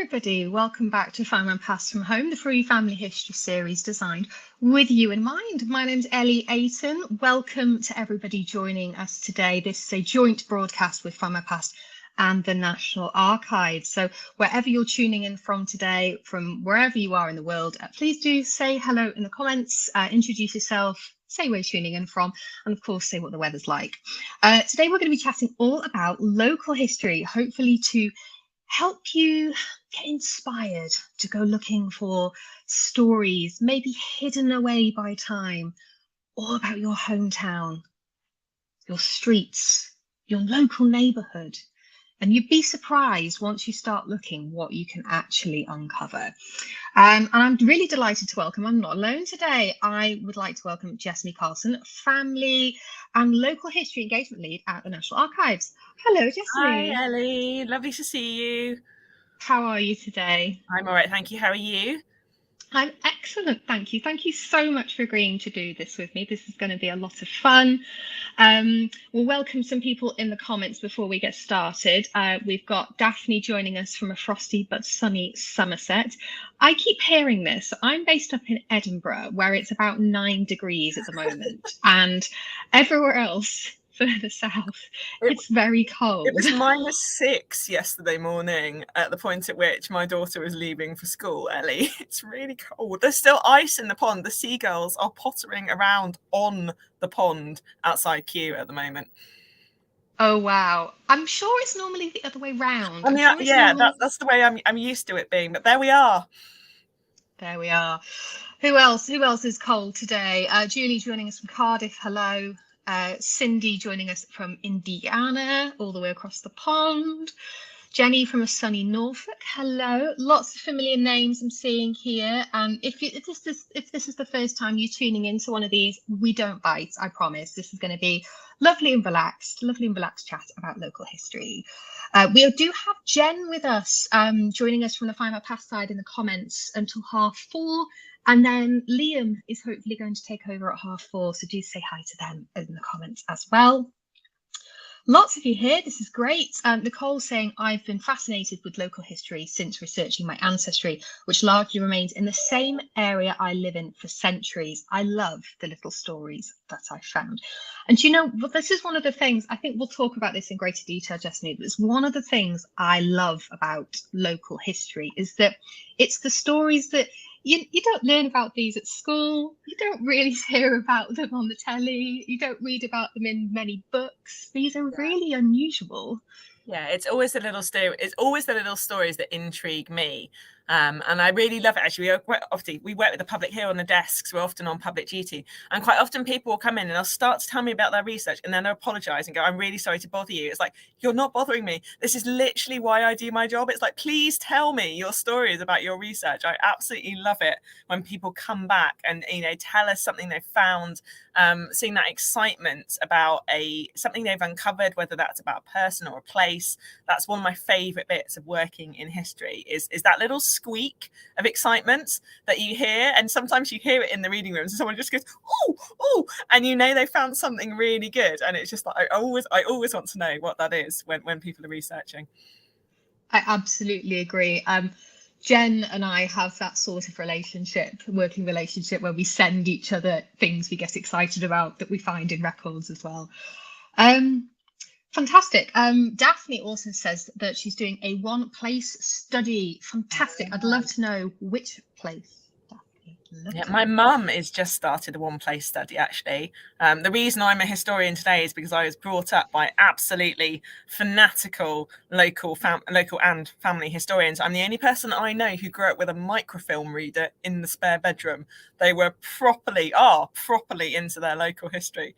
everybody, welcome back to Findmypast from Home, the free family history series designed with you in mind. My name's Ellie Ayton. Welcome to everybody joining us today. This is a joint broadcast with Findmypast and the National Archives. So wherever you're tuning in from today, from wherever you are in the world, please do say hello in the comments, introduce yourself, say where you're tuning in from, and of course say what the weather's like. Today we're going to be chatting all about local history, hopefully to help you get inspired to go looking for stories, maybe hidden away by time, all about your hometown, your streets, your local neighbourhood. And you'd be surprised once you start looking what you can actually uncover. And I'm really delighted to welcome, I'm not alone today, I would like to welcome Jessamy Carlson, Family and Local History Engagement Lead at the National Archives. Hello, Jessamy. Hi, Ellie. Lovely to see you. How are you today? I'm all right, thank you. How are you? I'm excellent, thank you. Thank you so much for agreeing to do this with me. This is going to be a lot of fun. We'll welcome some people in the comments before we get started. We've got Daphne joining us from a frosty but sunny Somerset. I keep hearing this. I'm based up in Edinburgh, where it's about 9 degrees at the moment, and everywhere else further south, it's very cold. It was -6 yesterday morning at the point at which my daughter was leaving for school, Ellie. It's really cold. There's still ice in the pond. The seagulls are pottering around on the pond outside Kew at the moment. Oh, wow. I'm sure it's normally the other way round. I mean, that's the way I'm used to it being, but there we are. There we are. Who else is cold today? Julie joining us from Cardiff. Hello. Cindy joining us from Indiana, all the way across the pond. Jenny from a sunny Norfolk. Hello. Lots of familiar names I'm seeing here. If this is the first time you're tuning into one of these, we don't bite, I promise. This is going to be lovely and relaxed chat about local history. We do have Jen with us, joining us from the Findmypast side in the comments until 4:30. And then Liam is hopefully going to take over at 4:30. So do say hi to them in the comments as well. Lots of you here. This is great. Nicole saying, I've been fascinated with local history since researching my ancestry, which largely remains in the same area I live in for centuries. I love the little stories that I found. And you know, this is one of the things, I think we'll talk about this in greater detail, Jessamy, but it's one of the things I love about local history is that it's the stories that you don't learn about these at school. You don't really hear about them on the telly. You don't read about them in many books. These are really unusual. Yeah, it's always the little story. It's always the little stories that intrigue me. And I really love it, actually. We work with the public here on the desks. We're often on public duty. And quite often people will come in and they'll start to tell me about their research and then they'll apologise and go, I'm really sorry to bother you. It's like, you're not bothering me. This is literally why I do my job. It's like, please tell me your stories about your research. I absolutely love it when people come back and, tell us something they found, seeing that excitement about something they've uncovered, whether that's about a person or a place. That's one of my favourite bits of working in history is that little squeak of excitement that you hear, and sometimes you hear it in the reading rooms and someone just goes oh, and they found something really good, and it's just like I always want to know what that is when people are researching. I absolutely agree. Jen and I have that sort of working relationship where we send each other things we get excited about that we find in records as well. Fantastic. Daphne also says that she's doing a one place study. Fantastic. I'd love to know which place. Yeah, my mum has just started a one place study, actually. The reason I'm a historian today is because I was brought up by absolutely fanatical local and family historians. I'm the only person I know who grew up with a microfilm reader in the spare bedroom. They were properly into their local history.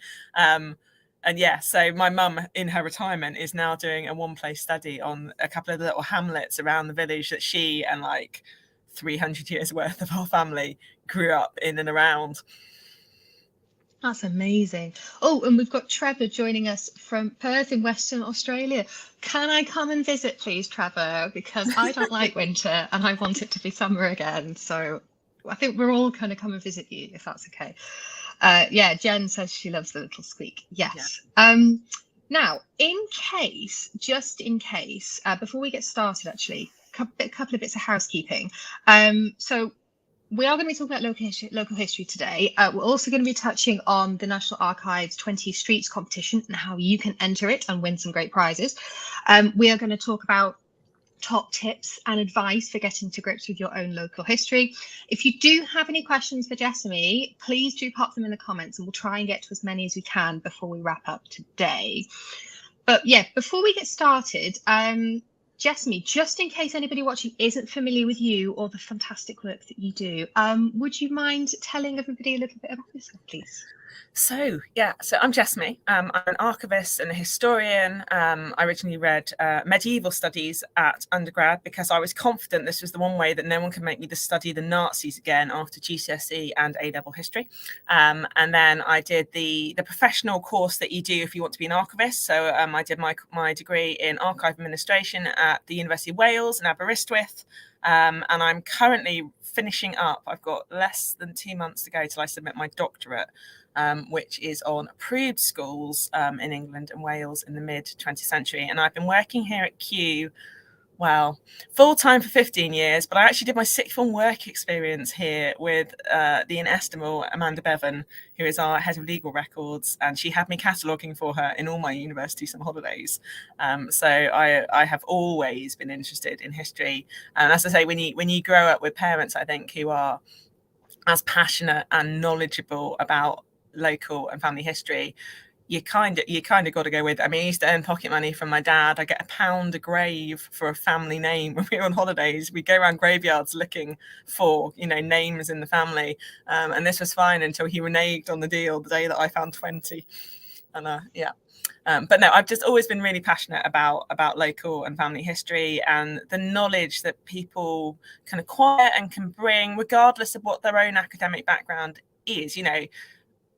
And yeah, so my mum in her retirement is now doing a one place study on a couple of little hamlets around the village that she and 300 years worth of our family grew up in and around. That's amazing. Oh, and we've got Trevor joining us from Perth in Western Australia. Can I come and visit, please, Trevor? Because I don't like winter and I want it to be summer again. So I think we're all going to come and visit you, if that's okay. Jen says she loves the little squeak. Yes. Yeah. Now, just in case, before we get started, actually, couple of bits of housekeeping. So we are going to be talking about local history today. We're also going to be touching on the National Archives 20 Streets competition and how you can enter it and win some great prizes. We are going to talk about top tips and advice for getting to grips with your own local history. If you do have any questions for Jessamy, please do pop them in the comments and we'll try and get to as many as we can before we wrap up today. But yeah, before we get started, Jessamy, just in case anybody watching isn't familiar with you or the fantastic work that you do, would you mind telling everybody a little bit about yourself, please? So I'm Jessamy. I'm an archivist and a historian. I originally read medieval studies at undergrad because I was confident this was the one way that no one could make me study the Nazis again after GCSE and A-level history. And then I did the professional course that you do if you want to be an archivist. So I did my degree in archive administration at the University of Wales in Aberystwyth. And I'm currently finishing up. I've got less than 2 months to go till I submit my doctorate, which is on approved schools in England and Wales in the mid-20th century. And I've been working here at Kew, well, full-time for 15 years, but I actually did my sixth form work experience here with the inestimable Amanda Bevan, who is our head of legal records, and she had me cataloguing for her in all my university summer holidays. So I have always been interested in history. And as I say, when you grow up with parents, I think, who are as passionate and knowledgeable about local and family history, you kind of got to go with it. I mean, I used to earn pocket money from my dad. I get £1 a grave for a family name when we were on holidays. We go around graveyards looking for, names in the family. And this was fine until he reneged on the deal the day that I found 20. And but no, I've just always been really passionate about local and family history and the knowledge that people can acquire and can bring, regardless of what their own academic background is.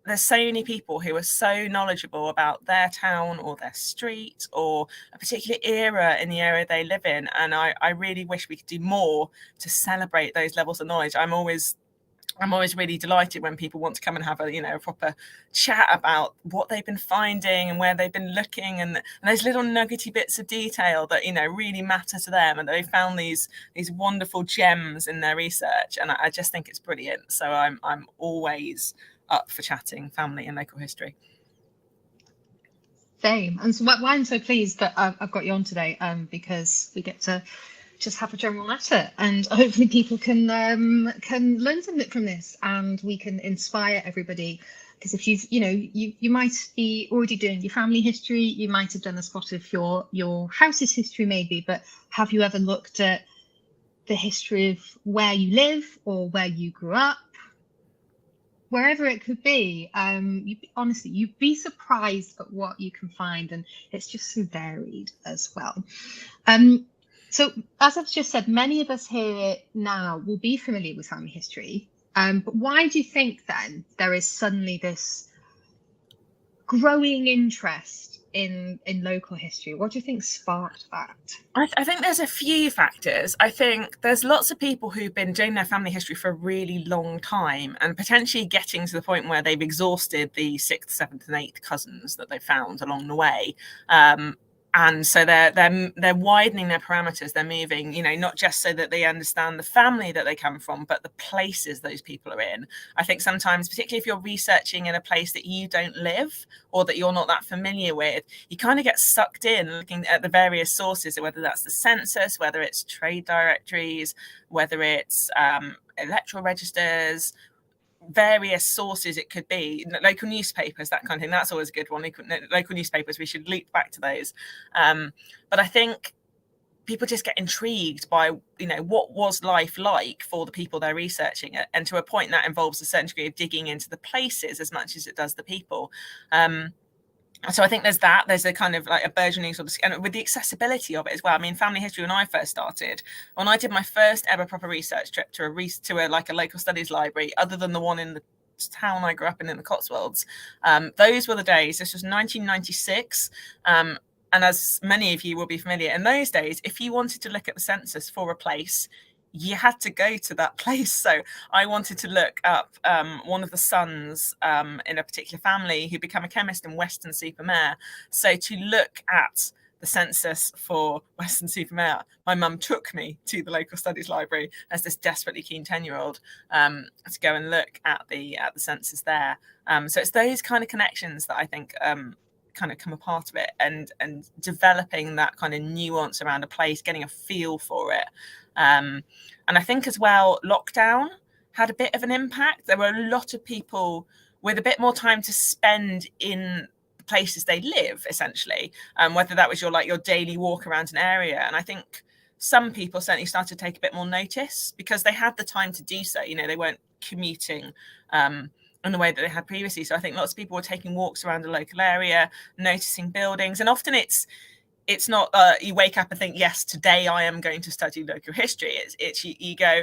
There's so many people who are so knowledgeable about their town or their street or a particular era in the area they live in. And I really wish we could do more to celebrate those levels of knowledge. I'm always really delighted when people want to come and have a proper chat about what they've been finding and where they've been looking and those little nuggety bits of detail that really matter to them, and they found these wonderful gems in their research. And I just think it's brilliant. So I'm always up for chatting family and local history. Same. And so why I'm so pleased that I've got you on today, because we get to just have a general natter, and hopefully people can learn something from this, and we can inspire everybody. Because if you might be already doing your family history, you might have done a spot of your house's history maybe, but have you ever looked at the history of where you live or where you grew up? Wherever it could be, honestly, you'd be surprised at what you can find, and it's just so varied as well. So, as I've just said, many of us here now will be familiar with family history, but why do you think then there is suddenly this growing interest in local history? What do you think sparked that? I think there's a few factors. I think there's lots of people who've been doing their family history for a really long time and potentially getting to the point where they've exhausted the 6th, 7th and 8th cousins that they found along the way. And so they're widening their parameters. They're moving, not just so that they understand the family that they come from, but the places those people are in. I think sometimes, particularly if you're researching in a place that you don't live or that you're not that familiar with, you kind of get sucked in looking at the various sources, whether that's the census, whether it's trade directories, whether it's electoral registers, various sources. It could be local newspapers, that kind of thing. That's always a good one. Local newspapers, we should loop back to those. But I think people just get intrigued by what was life like for the people they're researching it, and to a point that involves a certain degree of digging into the places as much as it does the people. So I think there's a kind of like a burgeoning sort of, and with the accessibility of it as well. I mean, family history, when I first started, when I did my first ever proper research trip to a local studies library, other than the one in the town I grew up in the Cotswolds, those were the days. This was 1996. And as many of you will be familiar, in those days, if you wanted to look at the census for a place, you had to go to that place. So I wanted to look up one of the sons in a particular family who became a chemist in Weston-super-Mare. So to look at the census for Weston-super-Mare, my mum took me to the local studies library as this desperately keen 10-year-old to go and look at the census there. So it's those kind of connections that I think kind of come a part of it, and developing that kind of nuance around a place, getting a feel for it. And I think as well, lockdown had a bit of an impact. There were a lot of people with a bit more time to spend in the places they live, essentially, whether that was your daily walk around an area. And I think some people certainly started to take a bit more notice because they had the time to do so. They weren't commuting in the way that they had previously. So I think lots of people were taking walks around the local area, noticing buildings. And often it's not you wake up and think, yes, today I am going to study local history. It's you go,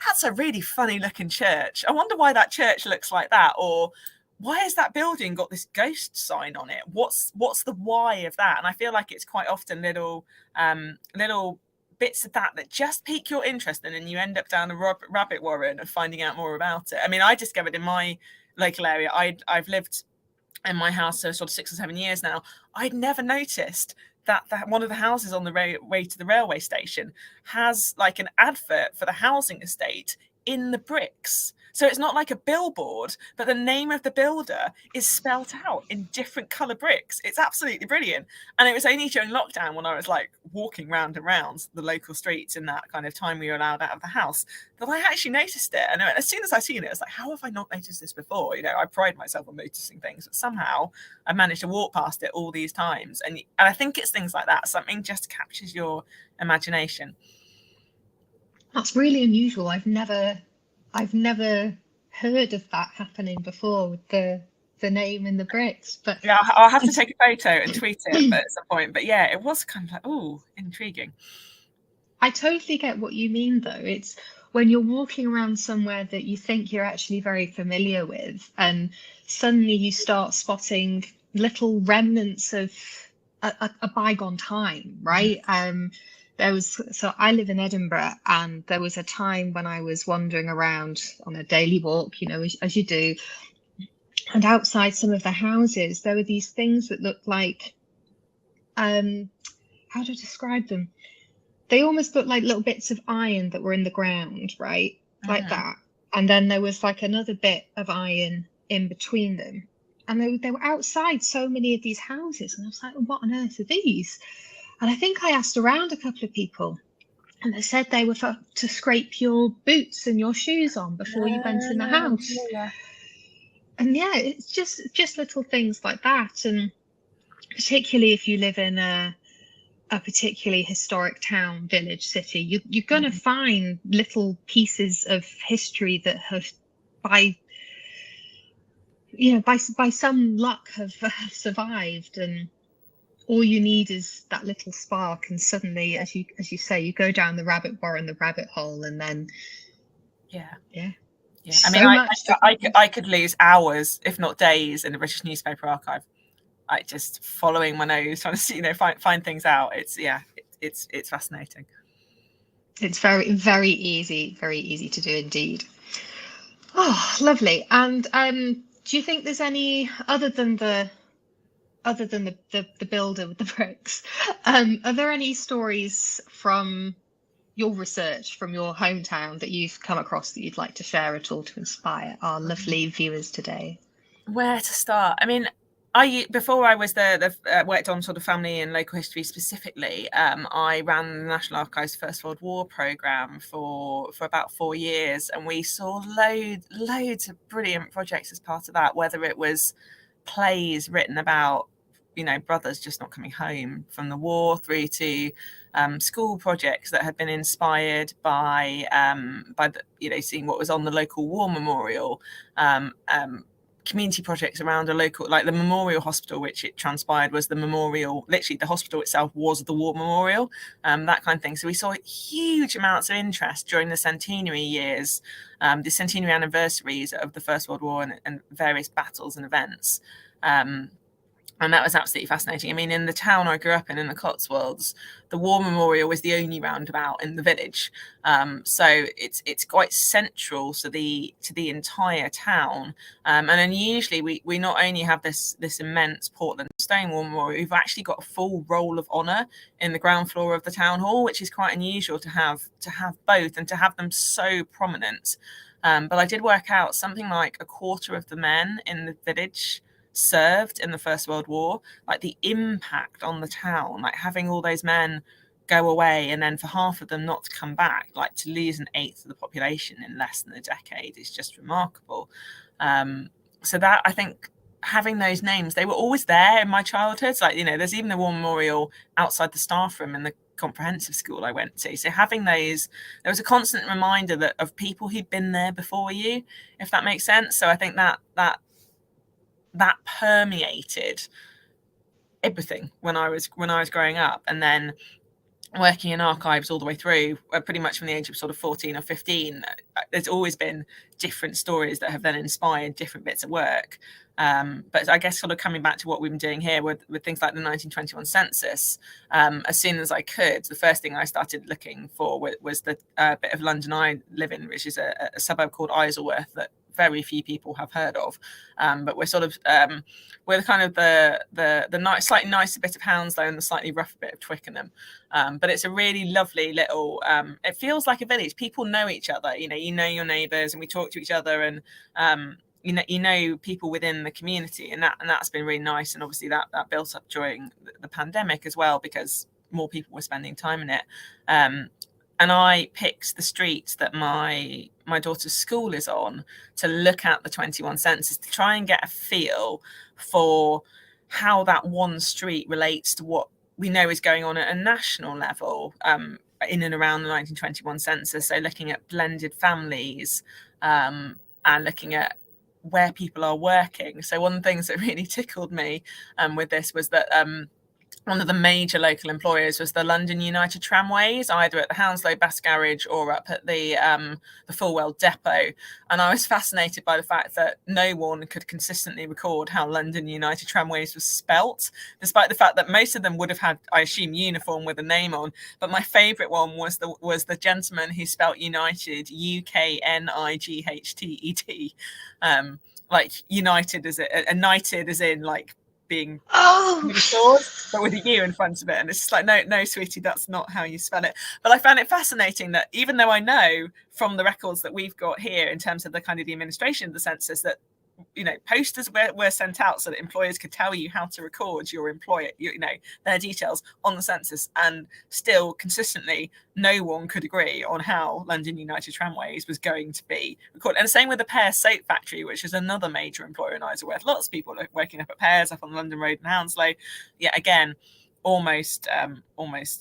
that's a really funny looking church. I wonder why that church looks like that. Or why has that building got this ghost sign on it? What's the why of that? And I feel like it's quite often little bits of that just pique your interest, and then you end up down a rabbit warren of finding out more about it. I mean, I discovered in my local area, I've lived in my house for sort of 6 or 7 years now. I'd never noticed that one of the houses on the way to the railway station has like an advert for the housing estate in the bricks. So it's not like a billboard, but the name of the builder is spelt out in different colour bricks. It's absolutely brilliant. And it was only during lockdown when I was like walking round and round the local streets in that kind of time we were allowed out of the house that I actually noticed it. And as soon as I seen it, I was like, how have I not noticed this before? I pride myself on noticing things, but somehow I managed to walk past it all these times. And I think it's things like that. Something just captures your imagination. That's really unusual. I've never heard of that happening before with the name in the bricks. But yeah, I'll have to take a photo and tweet it at some point. But yeah, it was kind of like, oh, intriguing. I totally get what you mean, though. It's when you're walking around somewhere that you think you're actually very familiar with, and suddenly you start spotting little remnants of a bygone time, right? So I live in Edinburgh, and there was a time when I was wandering around on a daily walk, as you do, and outside some of the houses, there were these things that looked like, how to describe them? They almost looked like little bits of iron that were in the ground, right? Like that. And then there was like another bit of iron in between them. And they were outside so many of these houses. And I was like, what on earth are these? And I think I asked around a couple of people, and they said they were to scrape your boots and your shoes on before you went in the house. Yeah. And yeah, it's just little things like that. And particularly if you live in a particularly historic town, village, city, you're going to find little pieces of history that have, by some luck, have survived. And all you need is that little spark, and suddenly, as you say, you go down the rabbit warren, the rabbit hole, and then yeah. So I mean, I could lose hours, if not days, in the British newspaper archive. I just following my nose, trying to see, find things out. It's fascinating. It's very, very easy to do indeed. Oh, lovely. And do you think there's any, other than the builder with the bricks, are there any stories from your research, from your hometown, that you've come across that you'd like to share at all to inspire our lovely viewers today? Where to start? I mean, before I was worked on sort of family and local history specifically, I ran the National Archives First World War programme for about 4 years, and we saw loads of brilliant projects as part of that, whether it was plays written about brothers just not coming home from the war, through to school projects that had been inspired by seeing what was on the local war memorial, community projects around a local, like the Memorial Hospital, which it transpired was the memorial, literally the hospital itself was the war memorial, that kind of thing. So we saw huge amounts of interest during the centenary years, the centenary anniversaries of the First World War and various battles and events. And that was absolutely fascinating. I mean, in the town I grew up in the Cotswolds, the War Memorial was the only roundabout in the village. So it's quite central to the entire town. And unusually, we not only have this immense Portland stone War Memorial, we've actually got a full roll of honour in the ground floor of the town hall, which is quite unusual to have both and to have them so prominent. But I did work out something like a quarter of the men in the village served in the First World War. Like the impact on the town, like having all those men go away and then for half of them not to come back, like to lose an eighth of the population in less than a decade is just remarkable. So that, I think, having those names, they were always there in my childhood. Like, there's even the War Memorial outside the staff room in the comprehensive school I went to. So having those, there was a constant reminder of people who'd been there before you, if that makes sense. So I think that permeated everything when I was growing up, and then working in archives all the way through, pretty much from the age of sort of 14 or 15. There's always been different stories that have then inspired different bits of work. But I guess sort of coming back to what we've been doing here with things like the 1921 census, as soon as I could, the first thing I started looking for was the bit of London I live in, which is a suburb called Isleworth that very few people have heard of, but we're sort of we're kind of the slightly nicer bit of Hounslow and the slightly rougher bit of Twickenham, but it's a really lovely little, it feels like a village. People know each other, you know your neighbours, and we talk to each other, and you know people within the community, and that's been really nice. And obviously that built up during the pandemic as well, because more people were spending time in it. And I picked the street that my daughter's school is on to look at the 21 census, to try and get a feel for how that one street relates to what we know is going on at a national level in and around the 1921 census. So looking at blended families and looking at where people are working. So one of the things that really tickled me with this was that one of the major local employers was the London United Tramways, either at the Hounslow Bus Garage or up at the Fulwell Depot. And I was fascinated by the fact that no one could consistently record how London United Tramways was spelt, despite the fact that most of them would have had, I assume, uniform with a name on. But my favourite one was the gentleman who spelt United, UKNIGHTET. Like United as a knighted as in like being sword, but with a U in front of it, and it's just like, no sweetie, that's not how you spell it. But I found it fascinating that even though I know from the records that we've got here in terms of the kind of the administration of the census, that posters were sent out so that employers could tell you how to record your employer, their details on the census, and still consistently no one could agree on how London United Tramways was going to be recorded. And the same with the Pears Soap Factory, which is another major employer in Isleworth. Lots of people are working up at Pears up on London Road in Hounslow. Yeah, again, almost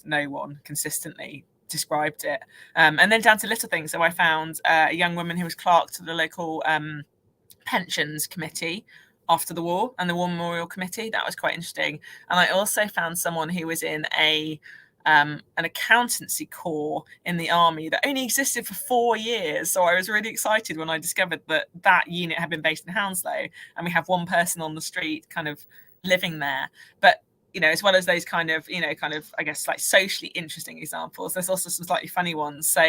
no one consistently described it. And then down to little things. So I found a young woman who was clerk to the local pensions committee after the war, and the War Memorial Committee. That was quite interesting. And I also found someone who was in an accountancy corps in the army that only existed for 4 years. So I was really excited when I discovered that unit had been based in Hounslow, and we have one person on the street kind of living there. But as well as those kind of, I guess, like socially interesting examples, there's also some slightly funny ones. So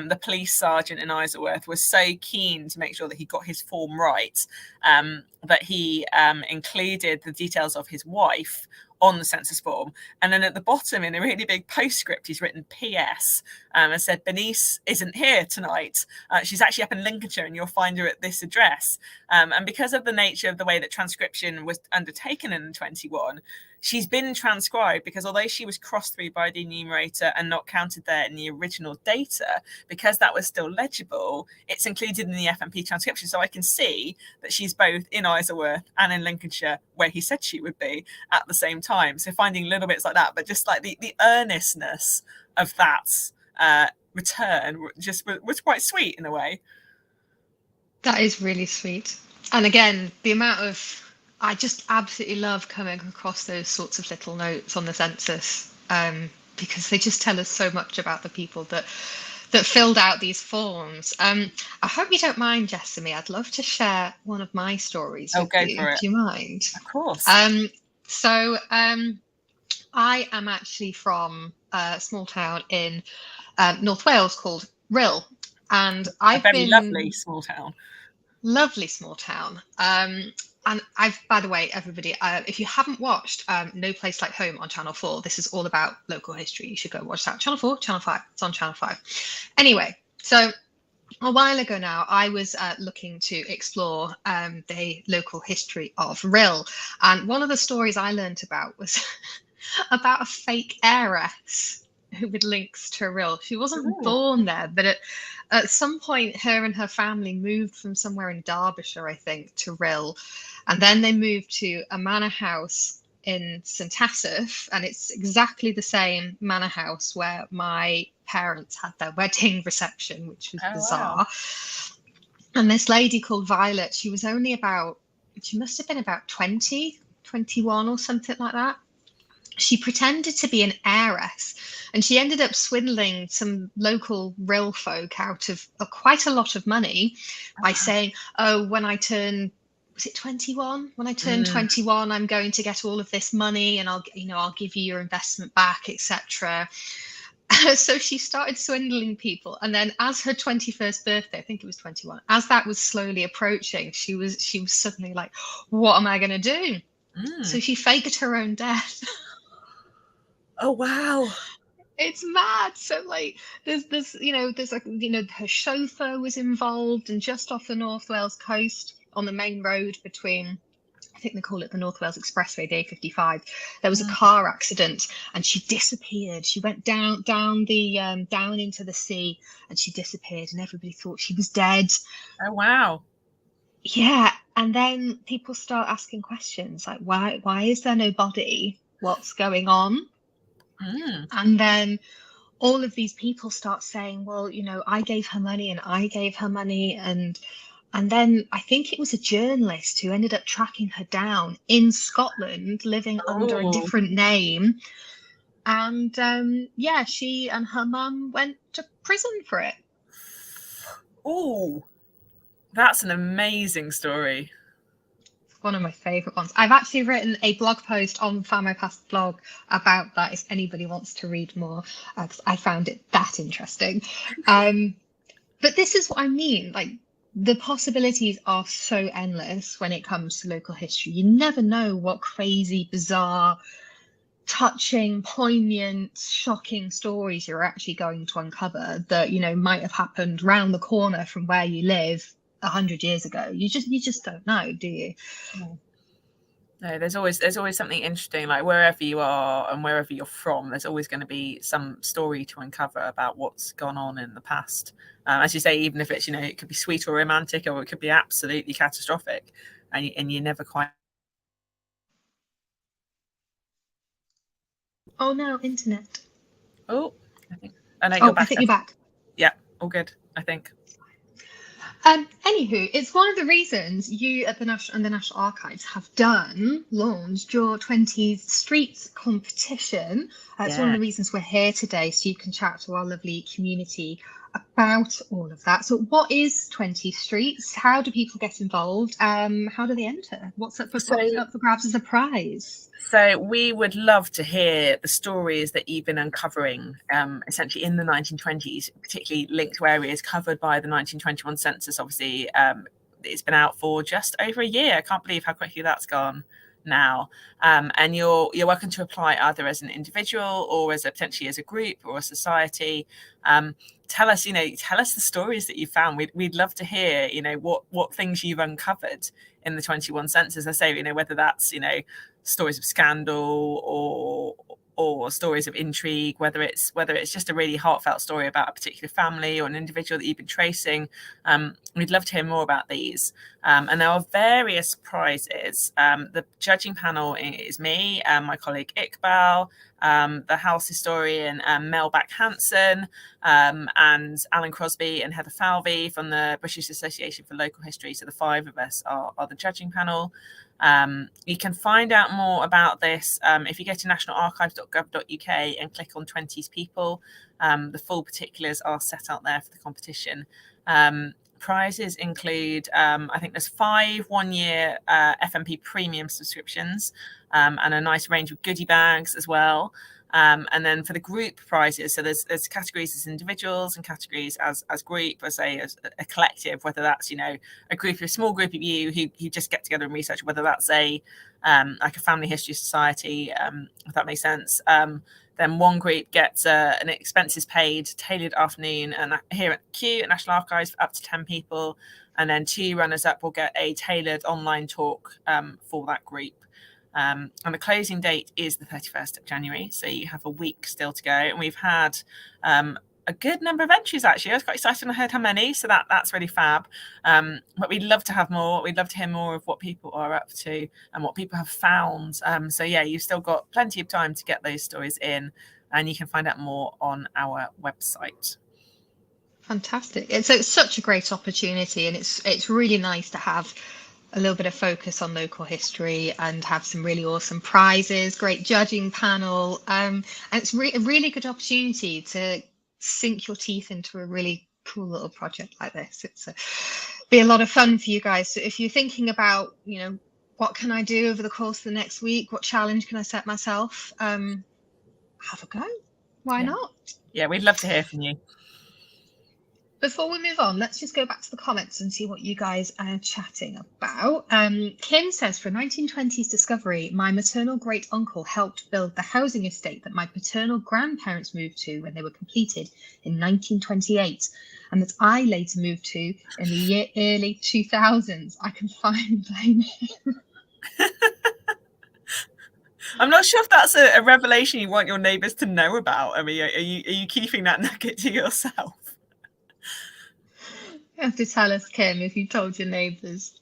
the police sergeant in Isleworth was so keen to make sure that he got his form right that he included the details of his wife on the census form. And then at the bottom, in a really big postscript, he's written PS and said, Bernice isn't here tonight. She's actually up in Lincolnshire, and you'll find her at this address. And because of the nature of the way that transcription was undertaken in 21, she's been transcribed, because although she was crossed through by the enumerator and not counted there in the original data, because that was still legible, it's included in the FMP transcription. So I can see that she's both in Isleworth and in Lincolnshire, where he said she would be, at the same time. So finding little bits like that, but just like the earnestness of that return just was quite sweet in a way. That is really sweet. And again, the amount of, I just absolutely love coming across those sorts of little notes on the census, because they just tell us so much about the people that filled out these forms. I hope you don't mind, Jessamy. I'd love to share one of my stories with you. Go for it. Do you mind? Of course. So I am actually from a small town in North Wales called Rhyl, and A I've very been lovely small town. lovely small town. And I've, by the way, everybody, if you haven't watched No Place Like Home on Channel 4, this is all about local history. You should go watch that. Channel 4, Channel 5. It's on Channel 5. Anyway, so a while ago now, I was looking to explore the local history of Rhyl. And one of the stories I learned about was about a fake heiress with links to Rhyl. She wasn't Ooh. born there, but at some point, her and her family moved from somewhere in Derbyshire, I think, to Rhyl. And then they moved to a manor house in St Asaph, and it's exactly the same manor house where my parents had their wedding reception, which was bizarre. Wow. And this lady called Violet, she must have been about 20, 21 or something like that. She pretended to be an heiress, and she ended up swindling some local Rhyl folk out of quite a lot of money by saying, oh, when I turn, was it 21? When I turn 21, I'm going to get all of this money, and I'll give you your investment back, etc. So she started swindling people, and then as her 21st birthday, I think it was 21, as that was slowly approaching, she was suddenly like, what am I going to do? So she faked her own death. Oh wow. It's mad. So like there's her chauffeur was involved, and just off the North Wales coast on the main road between, I think they call it the North Wales Expressway, the A55, there was a car accident, and she disappeared. She went down into the sea, and she disappeared, and everybody thought she was dead. Oh wow. Yeah, and then people start asking questions like, why is there no body? What's going on? And then all of these people start saying, well, I gave her money and I gave her money. And then I think it was a journalist who ended up tracking her down in Scotland, living under a different name. And she and her mum went to prison for it. Oh, that's an amazing story. One of my favourite ones. I've actually written a blog post on Findmypast blog about that if anybody wants to read more, because I found it that interesting. But this is what I mean. Like, the possibilities are so endless when it comes to local history. You never know what crazy, bizarre, touching, poignant, shocking stories you're actually going to uncover that, might have happened round the corner from where you live 100 years ago. You just don't know, do you? No, there's always something interesting, like wherever you are and wherever you're from, there's always going to be some story to uncover about what's gone on in the past. As you say, even if it's, it could be sweet or romantic, or it could be absolutely catastrophic, and you never quite. Oh no, internet. Oh, I think you're back. Yeah, all good, I think. Anywho, it's one of the reasons you at the National Archives have launched your 20 Streets competition. It's one of the reasons we're here today, so you can chat to our lovely community about all of that. So what is 20 Streets? How do people get involved? How do they enter? What's up for grabs as a prize? So we would love to hear the stories that you've been uncovering, essentially in the 1920s, particularly linked to areas covered by the 1921 census. Obviously, it's been out for just over a year. I can't believe how quickly that's gone now. And you're welcome to apply either as an individual or potentially as a group or a society. Tell us the stories that you found. We'd love to hear, what things you've uncovered in the 21 census. I say, whether that's, stories of scandal or stories of intrigue, whether it's just a really heartfelt story about a particular family or an individual that you've been tracing. We'd love to hear more about these. And there are various prizes. The judging panel is me, my colleague Iqbal, the house historian Mel Back-Hansen, and Alan Crosby and Heather Falvey from the British Association for Local History. So the five of us are the judging panel. You can find out more about this if you go to nationalarchives.gov.uk and click on 20s people. The full particulars are set out there for the competition. prizes include, I think there's 5 one-year FMP premium subscriptions, and a nice range of goodie bags as well. And then for the group prizes, so there's categories as individuals and categories as group, as a collective, whether that's, a small group of you who just get together and research, whether that's like a family history society, if that makes sense. Then one group gets an expenses paid tailored afternoon and here at Kew at National Archives for up to 10 people. And then 2 runners up will get a tailored online talk for that group. And the closing date is the 31st of January. So you have a week still to go. And we've had a good number of entries, actually. I was quite excited when I heard how many. So that's really fab. But we'd love to have more. We'd love to hear more of what people are up to and what people have found. So yeah, you've still got plenty of time to get those stories in. And you can find out more on our website. Fantastic. It's such a great opportunity, and it's really nice to have a little bit of focus on local history and have some really awesome prizes, great judging panel, and it's a really good opportunity to sink your teeth into a really cool little project like this. It's be a lot of fun for you guys. So if you're thinking about, what can I do over the course of the next week, what challenge can I set myself, have a go. Why not? Yeah, we'd love to hear from you. Before we move on, let's just go back to the comments and see what you guys are chatting about. Kim says, for 1920s discovery, my maternal great uncle helped build the housing estate that my paternal grandparents moved to when they were completed in 1928, and that I later moved to in the early 2000s. I can finally blame him. I'm not sure if that's a revelation you want your neighbours to know about. I mean, are you keeping that nugget to yourself? You have to tell us, Kim, if you told your neighbours.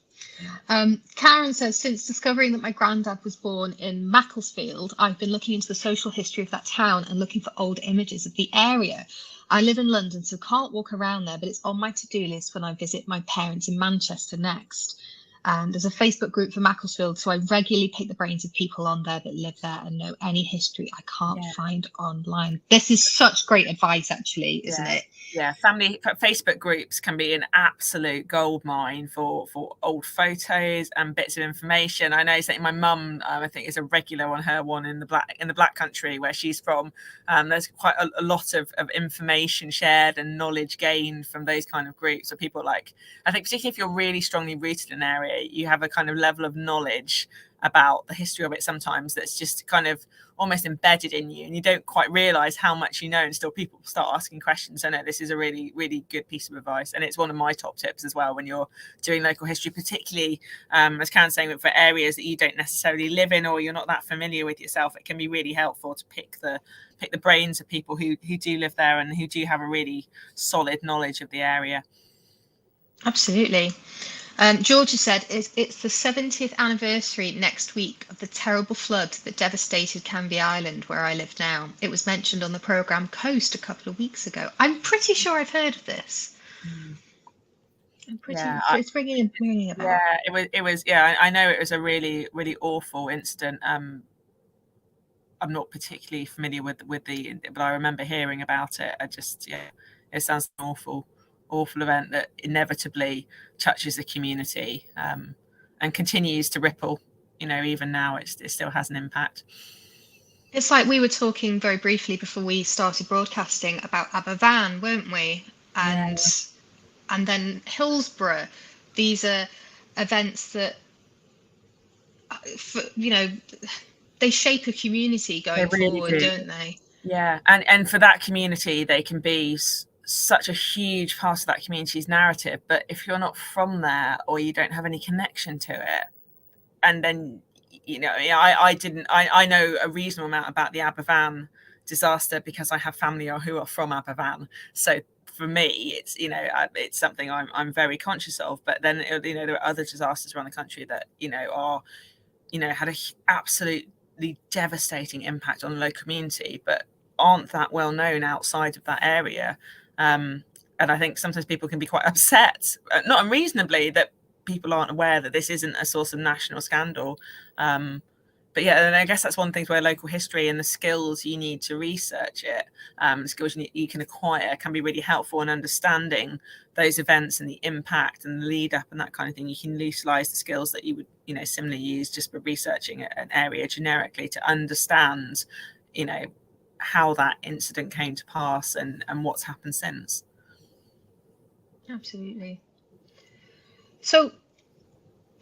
Karen says, since discovering that my granddad was born in Macclesfield, I've been looking into the social history of that town and looking for old images of the area. I live in London, so can't walk around there, but it's on my to-do list when I visit my parents in Manchester next. And there's a Facebook group for Macclesfield, so I regularly pick the brains of people on there that live there and know any history I can't find online. This is such great advice, actually, isn't it? Yeah, family Facebook groups can be an absolute goldmine for old photos and bits of information. I know something my mum, I think, is a regular on her one in the Black Country where she's from. There's quite a lot of information shared and knowledge gained from those kind of groups. So people I think particularly if you're really strongly rooted in an area, you have a kind of level of knowledge about the history of it sometimes that's just kind of almost embedded in you, and you don't quite realize how much you know until people start asking questions. So no, this is a really, really good piece of advice, and it's one of my top tips as well when you're doing local history, particularly as Karen's saying, for areas that you don't necessarily live in or you're not that familiar with yourself. It can be really helpful to pick the brains of people who do live there and who do have a really solid knowledge of the area. Absolutely. Georgia said it's the 70th anniversary next week of the terrible flood that devastated Canvey Island, where I live now. It was mentioned on the programme Coast a couple of weeks ago. I'm pretty sure I've heard of this. It's ringing a bell. Yeah, it was. Yeah, I know it was a really, really awful incident. I'm not particularly familiar with but I remember hearing about it. It sounds an awful event that inevitably touches the community and continues to ripple. Even now it still has an impact. It's like we were talking very briefly before we started broadcasting about Aberfan, weren't we? And then Hillsborough. These are events that they shape a community going forward, don't they? Yeah, and for that community, they can be such a huge part of that community's narrative, but if you're not from there or you don't have any connection to it, and then I know a reasonable amount about the Aberfan disaster because I have family who are from Aberfan, so for me it's something I'm very conscious of. But then there are other disasters around the country that are had a absolutely devastating impact on the local community but aren't that well known outside of that area. And I think sometimes people can be quite upset, not unreasonably, that people aren't aware that this isn't a source of national scandal. but yeah, and I guess that's one thing where local history and the skills you need to research it, skills you can acquire, can be really helpful in understanding those events and the impact and the lead up and that kind of thing. You can utilize the skills that you would, similarly use just for researching an area generically to understand, how that incident came to pass and what's happened since. Absolutely. So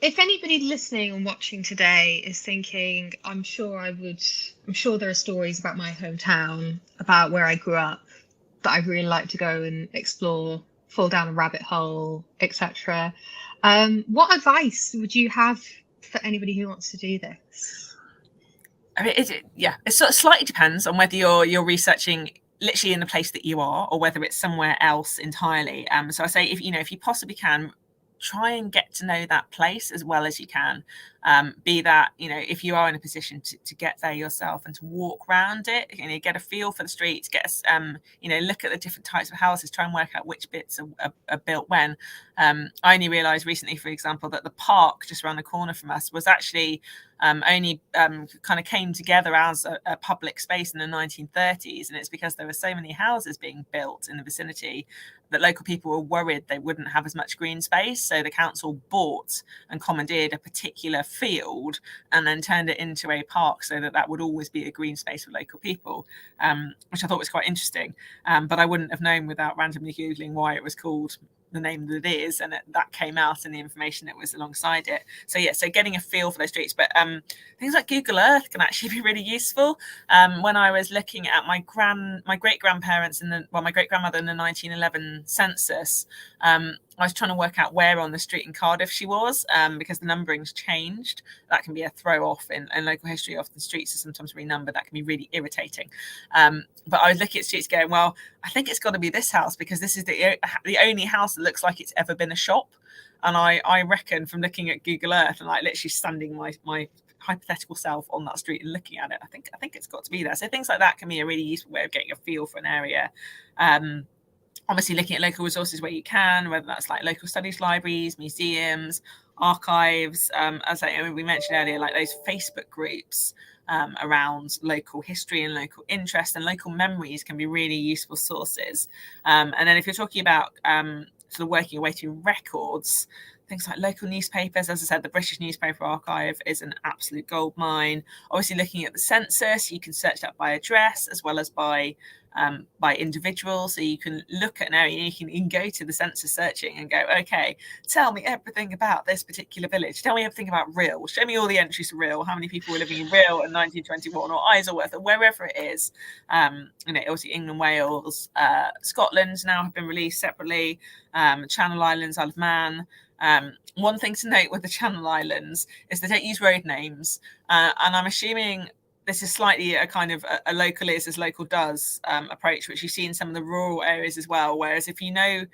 if anybody listening and watching today is thinking, I'm sure there are stories about my hometown, about where I grew up, that I'd really like to go and explore, fall down a rabbit hole, etc. What advice would you have for anybody who wants to do this? I mean, it sort of slightly depends on whether you're researching literally in the place that you are or whether it's somewhere else entirely. So I say, if you possibly can, try and get to know that place as well as you can. Be that, if you are in a position to get there yourself and to walk around it, get a feel for the streets, look at the different types of houses, try and work out which bits are built when. I only realised recently, for example, that the park just around the corner from us was actually only kind of came together as a public space in the 1930s, and it's because there were so many houses being built in the vicinity that local people were worried they wouldn't have as much green space, so the council bought and commandeered a particular field and then turned it into a park so that would always be a green space for local people, which I thought was quite interesting, but I wouldn't have known without randomly googling why it was called the name that it is, and that came out in the information that was alongside it. So getting a feel for those streets, but things like Google Earth can actually be really useful. When I was looking at my great grandparents my great grandmother in the 1911 census, I was trying to work out where on the street in Cardiff she was, because the numbering's changed. That can be a throw off in local history. Often streets are sometimes renumbered. That can be really irritating. But I was looking at streets going, well, I think it's got to be this house because this is the only house that looks like it's ever been a shop. And I reckon from looking at Google Earth and like literally standing my hypothetical self on that street and looking at it, I think it's got to be there. So things like that can be a really useful way of getting a feel for an area. Obviously looking at local resources where you can, whether that's like local studies libraries, museums, archives, as we mentioned earlier, like those Facebook groups around local history and local interest and local memories can be really useful sources. And then if you're talking about sort of working your way through records, things like local newspapers, as I said, the British Newspaper Archive is an absolute goldmine. Obviously, looking at the census, you can search that by address as well as by individual. So you can look at an area, you can go to the census searching and go, okay, tell me everything about this particular village. Tell me everything about Rhyl. Show me all the entries to Rhyl. How many people were living in Rhyl in 1921 or Isleworth or wherever it is. Obviously England, Wales, Scotland now have been released separately. Channel Islands, Isle of Man. One thing to note with the Channel Islands is they don't use road names, and I'm assuming this is slightly a kind of a local is as local does approach, which you see in some of the rural areas as well. Whereas if you need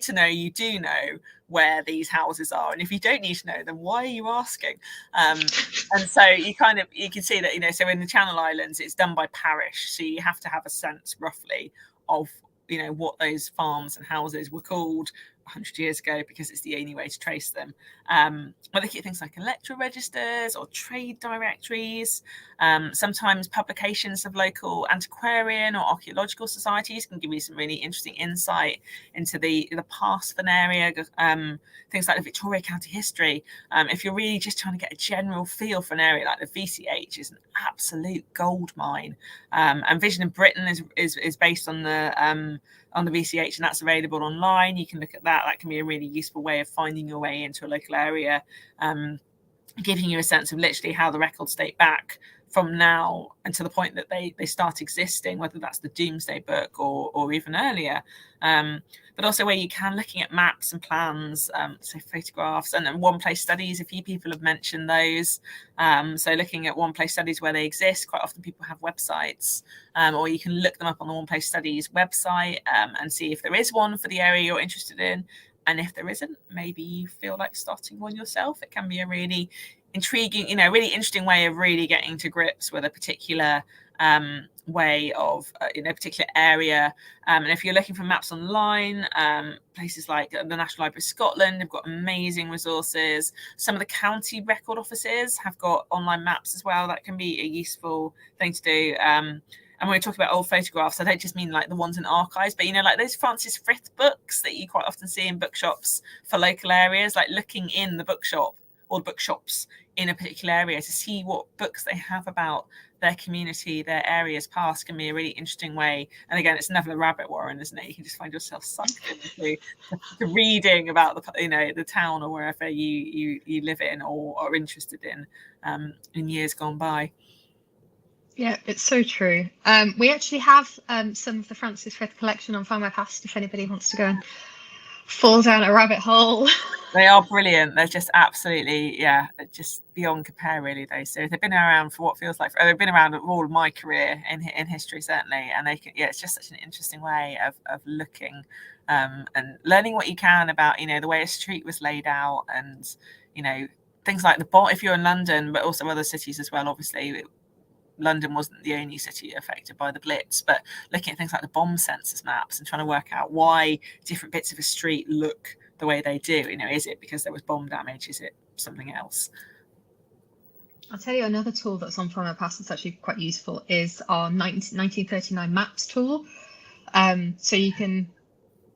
to know, you do know where these houses are, and if you don't need to know, then why are you asking? And so you can see that so in the Channel Islands it's done by parish, so you have to have a sense roughly of what those farms and houses were called 100 years ago, because it's the only way to trace them. But look at things like electoral registers or trade directories. Sometimes publications of local antiquarian or archaeological societies can give you some really interesting insight into the past of an area. Things like the Victoria County History. If you're really just trying to get a general feel for an area, like the VCH is an absolute gold mine. And Vision of Britain is based on the VCH, and that's available online. You can look at that. That can be a really useful way of finding your way into a local area, giving you a sense of literally how the records date back from now and to the point that they start existing, whether that's the Domesday Book or even earlier. But also where you can, looking at maps and plans, so photographs, and then one place studies. A few people have mentioned those. So looking at one place studies where they exist, quite often people have websites, or you can look them up on the one place studies website and see if there is one for the area you're interested in. And if there isn't, maybe you feel like starting one yourself. It can be a really intriguing, really interesting way of really getting to grips with a particular way of in a particular area. And if you're looking for maps online, places like the National Library of Scotland have got amazing resources. Some of the county record offices have got online maps as well. That can be a useful thing to do. And when we talk about old photographs, I don't just mean like the ones in archives, but, you know, like those Francis Frith books that you quite often see in bookshops for local areas, like looking in the bookshop or bookshops in a particular area to see what books they have about their community, their areas past, can be a really interesting way. And again, it's never a rabbit warren, isn't it? You can just find yourself sucked into the reading about the, you know, the town or wherever you live in or are interested in years gone by. Yeah, it's so true. We actually have some of the Francis Frith collection on Findmypast if anybody wants to go and fall down a rabbit hole. They are brilliant. They're just absolutely, yeah, just beyond compare, really. So they've been around for what feels like, they've been around all of my career in history, certainly. And they can, yeah, it's just such an interesting way of looking and learning what you can about, you know, the way a street was laid out, and, you know, things like the bomb, if you're in London, but also other cities as well, obviously. London wasn't the only city affected by the Blitz, but looking at things like the bomb census maps and trying to work out why different bits of a street look the way they do. You know, is it because there was bomb damage? Is it something else? I'll tell you another tool that's on Findmypast that's actually quite useful is our 1939 maps tool. So you can,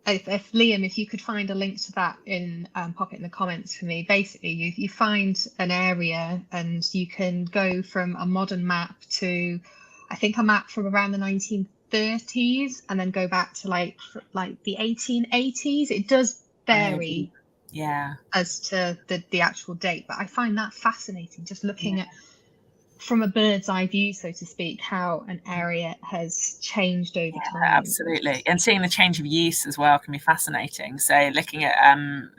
if Liam, if you could find a link to that in, pop it in the comments for me. Basically, you find an area and you can go from a modern map to, I think, a map from around the 1930s, and then go back to like the 1880s. It does vary, yeah, as to the actual date, but I find that fascinating, just looking at, from a bird's eye view, so to speak, how an area has changed over time. Absolutely. And seeing the change of use as well can be fascinating. So looking at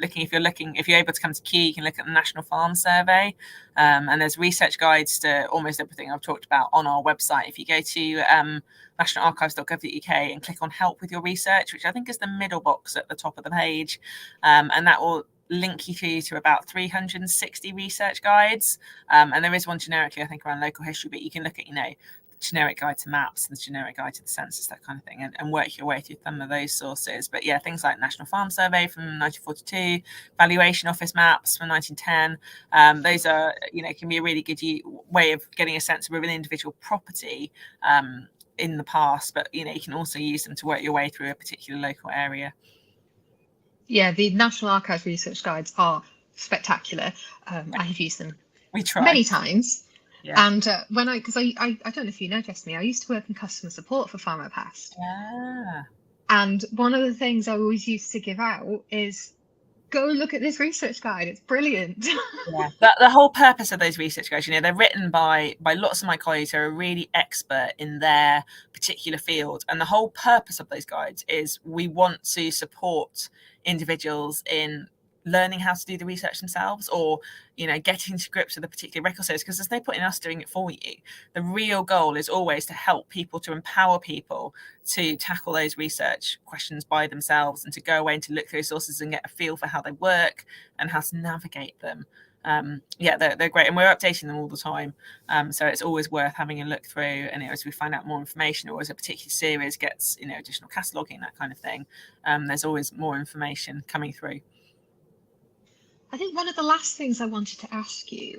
if you're able to come to Kew, you can look at the National Farm Survey, and there's research guides to almost everything I've talked about on our website. If you go to nationalarchives.gov.uk and click on help with your research, which I think is the middle box at the top of the page, and that will link you through to about 360 research guides, and there is one generically, I think, around local history, but you can look at, you know, the generic guide to maps and the generic guide to the census, that kind of thing, and work your way through some of those sources. But yeah, things like National Farm Survey from 1942, Valuation Office maps from 1910, those are, you know, can be a really good way of getting a sense of an individual property in the past, but, you know, you can also use them to work your way through a particular local area. Yeah, the National Archives research guides are spectacular. I have used them many times. Yeah. And because I don't know if you know, Jessamy, I used to work in customer support for Findmypast. Yeah. And one of the things I always used to give out is, go look at this research guide. It's brilliant. Yeah, the whole purpose of those research guides, you know, they're written by lots of my colleagues who are really expert in their particular field. And the whole purpose of those guides is we want to support individuals in learning how to do the research themselves, or, you know, getting to grips with a particular record series, because there's no point in us doing it for you. The real goal is always to help people, to empower people to tackle those research questions by themselves, and to go away and to look through sources and get a feel for how they work and how to navigate them. Yeah, they're great, and we're updating them all the time, so it's always worth having a look through. And as we find out more information, or as a particular series gets, you know, additional cataloguing, that kind of thing, there's always more information coming through. I think one of the last things I wanted to ask you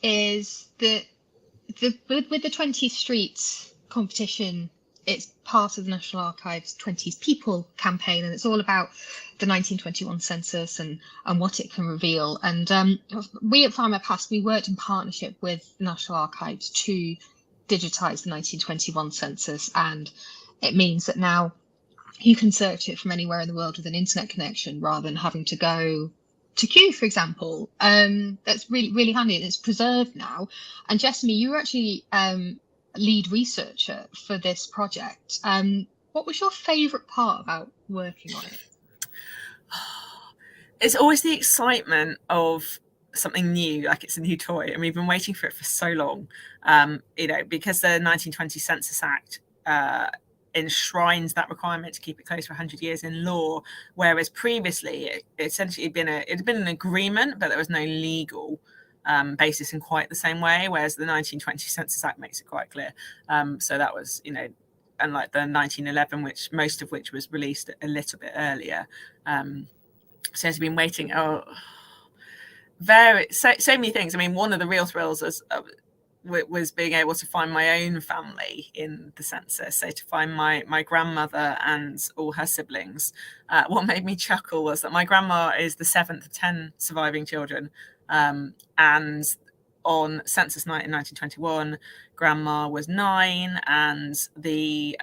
is that with the 20 Streets competition, it's part of the National Archives 20s People campaign, and it's all about the 1921 census and what it can reveal. And we at Findmypast, we worked in partnership with the National Archives to digitise the 1921 census, and it means that now you can search it from anywhere in the world with an internet connection, rather than having to go to Kew, for example. That's really, really handy, and it's preserved now. And Jessamy, you were actually lead researcher for this project. What was your favourite part about working on it? It's always the excitement of something new, like it's a new toy, and we've been waiting for it for so long. You know, because the 1920 Census Act enshrines that requirement to keep it closed for 100 years in law, whereas previously it essentially had been an agreement, but there was no legal basis in quite the same way, whereas the 1920 Census Act makes it quite clear. So that was, unlike the 1911, most of which was released a little bit earlier. So it's been waiting. So many things. I mean, one of the real thrills was being able to find my own family in the census. So to find my grandmother and all her siblings. What made me chuckle was that my grandma is the 7th of 10 surviving children. And on census night in 1921, grandma was 9, and the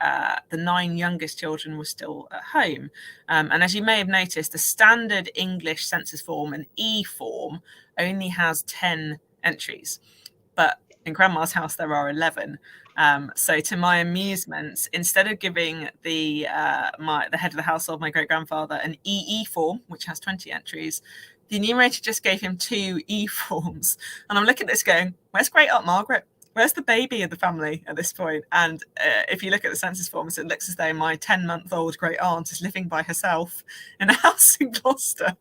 9 youngest children were still at home. And as you may have noticed, the standard English census form, an E form, only has 10 entries, but in grandma's house there are 11. So to my amusement, instead of giving the head of the household, my great grandfather, an EE form which has 20 entries, the enumerator just gave him 2 E forms. And I'm looking at this going, where's great aunt Margaret? Where's the baby of the family at this point? And if you look at the census forms, it looks as though my 10-month-old great aunt is living by herself in a house in Gloucester.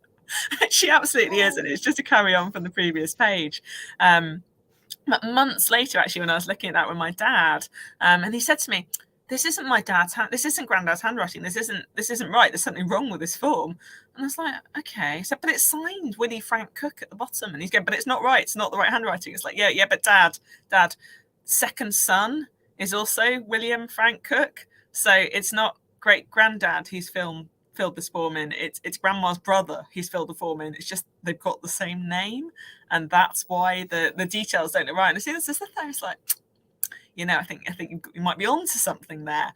She absolutely is, and it's just a carry on from the previous page. But months later, actually, when I was looking at that with my dad, and he said to me, this isn't my dad's this isn't granddad's handwriting. This isn't right. There's something wrong with this form. And I was like, okay. So, but it's signed Willie Frank Cook at the bottom. And he's going, but it's not right. It's not the right handwriting. It's like, yeah, but dad, second son is also William Frank Cook. So it's not great granddad who's filled this form in. It's grandma's brother who's filled the form in. It's just they've got the same name, and that's why the details don't look right. And as soon as I said that, I was like, I think you might be on to something there.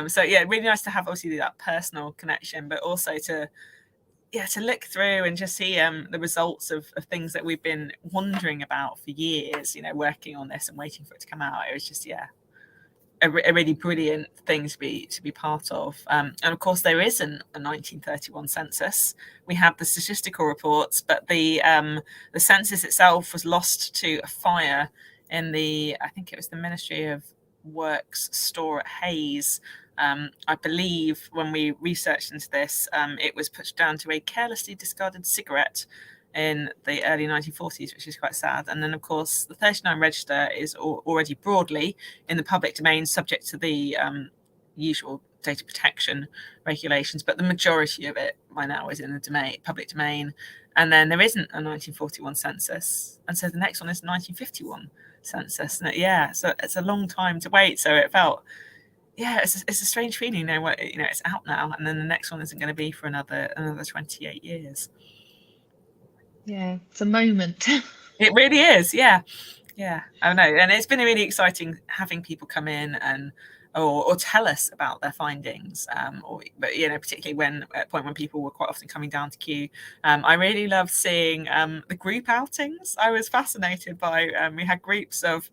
So yeah, really nice to have obviously that personal connection, but also to look through and just see the results of things that we've been wondering about for years, working on this and waiting for it to come out. It was just a really brilliant thing to be part of. And of course there isn't a 1931 census. We have the statistical reports, but the census itself was lost to a fire in I think it was the Ministry of Works store at Hayes. I believe when we researched into this, it was put down to a carelessly discarded cigarette in the early 1940s, which is quite sad. And then, of course, the 39 register is already broadly in the public domain, subject to the usual data protection regulations, but the majority of it by now is in the public domain. And then there isn't a 1941 census, and so the next one is 1951 census. And so it's a long time to wait. So it felt, it's a strange feeling. It's out now, and then the next one isn't going to be for another 28 years. Yeah, it's a moment. It really is. Yeah, I know. And it's been really exciting having people come in and or tell us about their findings, but particularly at a point when people were quite often coming down to queue. I really loved seeing the group outings. I was fascinated by we had groups of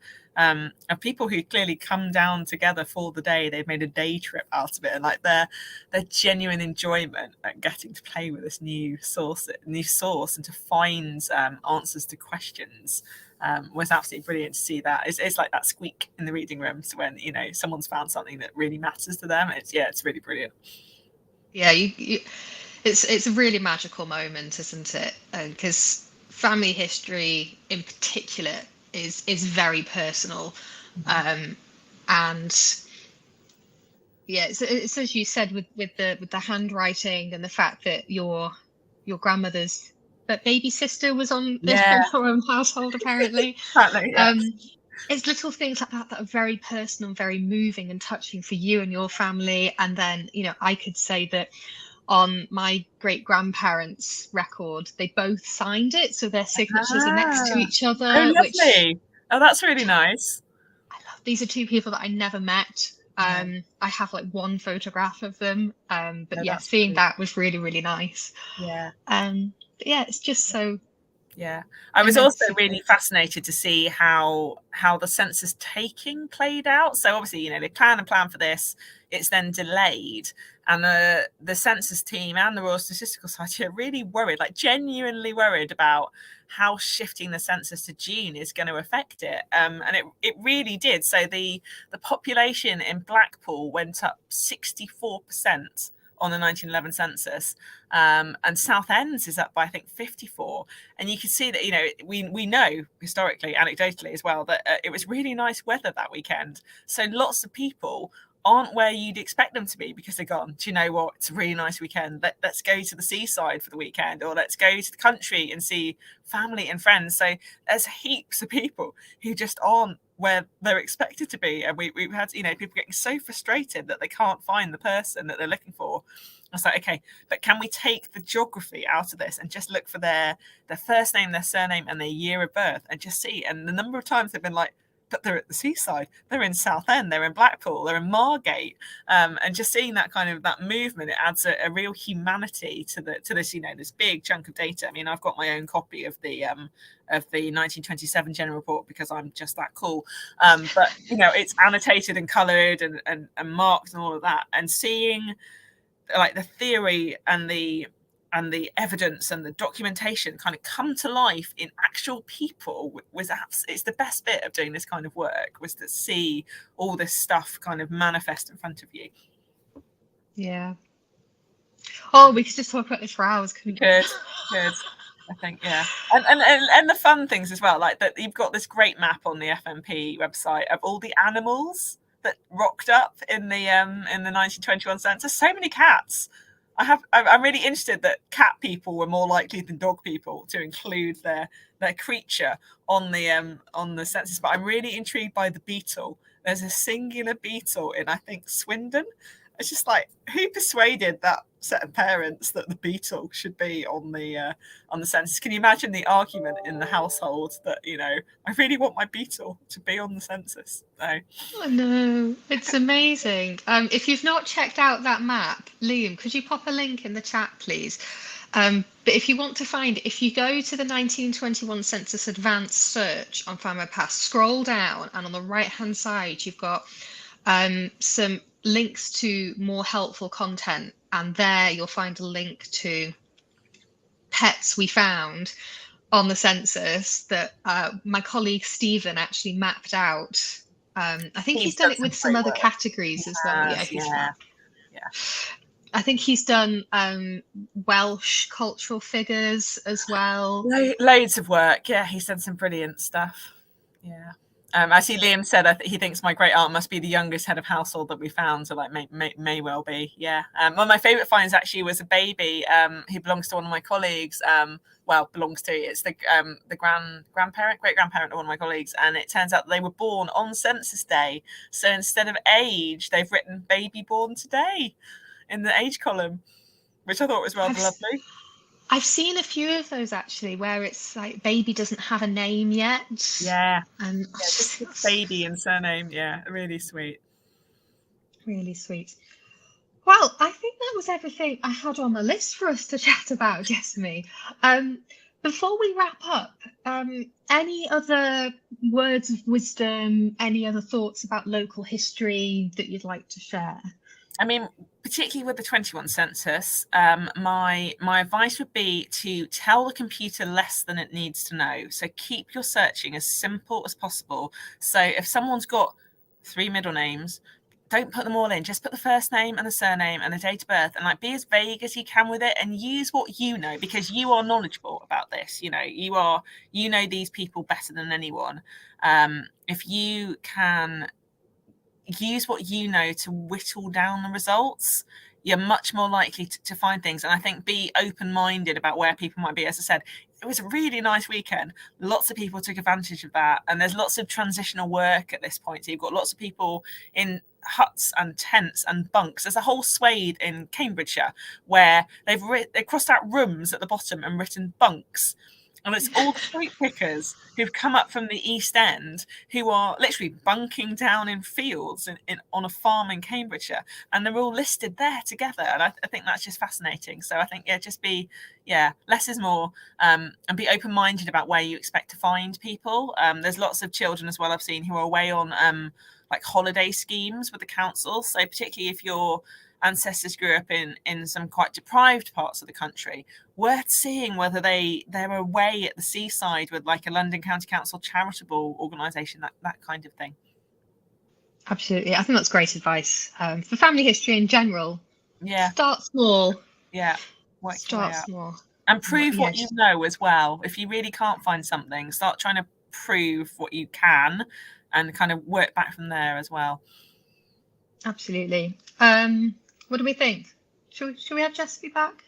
people who clearly come down together for the day. They've made a day trip out of it, and like their genuine enjoyment at getting to play with this new source and to find answers to questions was absolutely brilliant to see that. It's like that squeak in the reading room. So when someone's found something that really matters to them, it's really brilliant. Yeah, it's a really magical moment, isn't it? Because family history in particular is very personal, and it's as you said with the handwriting and the fact that your grandmother's baby sister was on her own household apparently. Exactly, yeah. It's little things like that are very personal and very moving and touching for you and your family. And then I could say that on my great grandparents' record, they both signed it, so their signatures are next to each other. Oh, lovely. Oh, that's really nice. I love. These are two people that I never met. I have like one photograph of them, but seeing that was really, really nice. It's just so. Yeah, I was also really fascinated to see how the census taking played out. So obviously, they plan for this. It's then delayed, and the census team and the Royal Statistical Society are really worried, like genuinely worried about how shifting the census to June is going to affect it. And it really did. So the population in Blackpool went up 64% on the 1911 census, and Southend's is up by I think 54. And you can see that, you know, we know historically, anecdotally as well, that it was really nice weather that weekend. So lots of people aren't where you'd expect them to be because they're gone, do you know what, it's a really nice weekend, let's go to the seaside for the weekend, or let's go to the country and see family and friends. So there's heaps of people who just aren't where they're expected to be, and we've had, you know, people getting so frustrated that they can't find the person that they're looking for. I was like, okay, but can we take the geography out of this and just look for their first name, their surname, and their year of birth, and just see? And the number of times they've been like, but they're at the seaside, they're in Southend, they're in Blackpool, they're in Margate, and just seeing that kind of that movement, it adds a real humanity to this, you know, this big chunk of data. I mean, I've got my own copy of the 1927 General Report because I'm just that cool, but you know, it's annotated and coloured and marked and all of that, and seeing like the theory and the evidence and the documentation kind of come to life in actual people it's the best bit of doing this kind of work, was to see all this stuff kind of manifest in front of you. Yeah. Oh, we could just talk about this for hours, couldn't we? Good. I think, yeah. And the fun things as well, like that you've got this great map on the FMP website of all the animals that rocked up in the 1921 census. So many cats. I'm really interested that cat people were more likely than dog people to include their creature on the census. But I'm really intrigued by the beetle. There's a singular beetle in, I think, Swindon. It's just like, who persuaded that set of parents that the beetle should be on the census? Can you imagine the argument in the household that, you know, I really want my beetle to be on the census? No. Oh, no, it's amazing. If you've not checked out that map, Liam, could you pop a link in the chat, please? But if you want to find it, if you go to the 1921 Census Advanced Search on Findmypast, scroll down, and on the right-hand side, you've got some links to more helpful content, and there you'll find a link to pets we found on the census that my colleague Stephen actually mapped out. I think he's done it with some other categories as well. Yeah. I think he's done Welsh cultural figures as well. Loads of work. Yeah, he's done some brilliant stuff. Yeah. I see Liam said he thinks my great aunt must be the youngest head of household that we found, so like may well be. Yeah. One of my favourite finds actually was a baby who belongs to one of my colleagues. It's the great grandparent of one of my colleagues, and it turns out that they were born on census day. So instead of age, they've written baby born today in the age column, which I thought was rather lovely. I've seen a few of those actually, where it's like baby doesn't have a name yet. Yeah. And just baby and surname. Yeah, really sweet. Really sweet. Well, I think that was everything I had on my list for us to chat about, Jessamy. Before we wrap up, any other words of wisdom, any other thoughts about local history that you'd like to share? I mean, particularly with the 21 census, my advice would be to tell the computer less than it needs to know. So keep your searching as simple as possible. So if someone's got 3 middle names, don't put them all in. Just put the first name and the surname and the date of birth, and like be as vague as you can with it, and use what you know, because you are knowledgeable about this. You know, you know these people better than anyone. If you can use what you know to whittle down the results, you're much more likely to find things. And I think be open-minded about where people might be. As I said, it was a really nice weekend. Lots of people took advantage of that, and there's lots of transitional work at this point. So you've got lots of people in huts and tents and bunks. There's a whole swathe in Cambridgeshire where they've crossed out rooms at the bottom and written bunks. And it's all street pickers who've come up from the East End who are literally bunking down in fields on a farm in Cambridgeshire. And they're all listed there together. And I think that's just fascinating. So I think, less is more, and be open-minded about where you expect to find people. There's lots of children as well I've seen who are away on like holiday schemes with the council. So particularly if your ancestors grew up in some quite deprived parts of the country, worth seeing whether they're away at the seaside with like a London County Council charitable organisation, that kind of thing. Absolutely. I think that's great advice for family history in general. Yeah. Start small. Yeah. Work your way Start up. small. And prove Yeah, what you know as well. If you really can't find something, start trying to prove what you can and kind of work back from there as well. absolutely. What do we think? Should we have Jessamy back?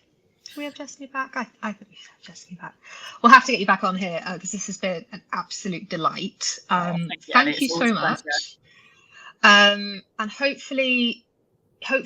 Should we have Jessamy back? I think we should have Jessamy back. We'll have to get you back on here because this has been an absolute delight. Thank you so much. And hopefully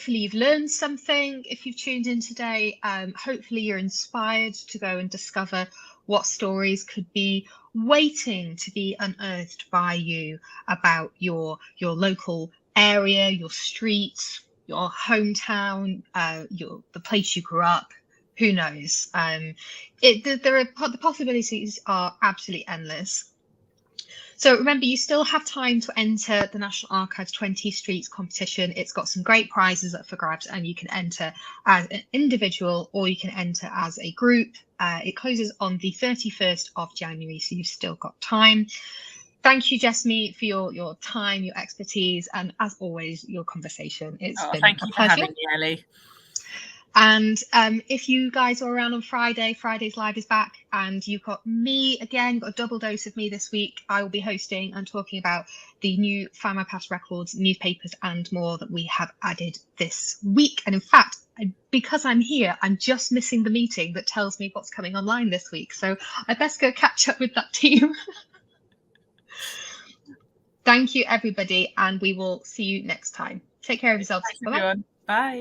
you've learned something if you've tuned in today. Hopefully you're inspired to go and discover what stories could be waiting to be unearthed by you about your local area, your streets, your hometown, the place you grew up. Who knows? The possibilities are absolutely endless. So remember, you still have time to enter the National Archives 20 Streets competition. It's got some great prizes up for grabs, and you can enter as an individual or you can enter as a group. It closes on the 31st of January, so you've still got time. Thank you, Jessamy, for your time, your expertise, and as always, your conversation. It's been thank you a pleasure. for having me, Ellie. And if you guys are around on Friday, Friday's Live is back, and you've got me again, you've got a double dose of me this week. I will be hosting and talking about the new Findmypast records, newspapers, and more that we have added this week. And in fact, because I'm here, I'm just missing the meeting that tells me what's coming online this week. So I best go catch up with that team. Thank you, everybody, and we will see you next time. Take care of yourselves. Bye. Bye.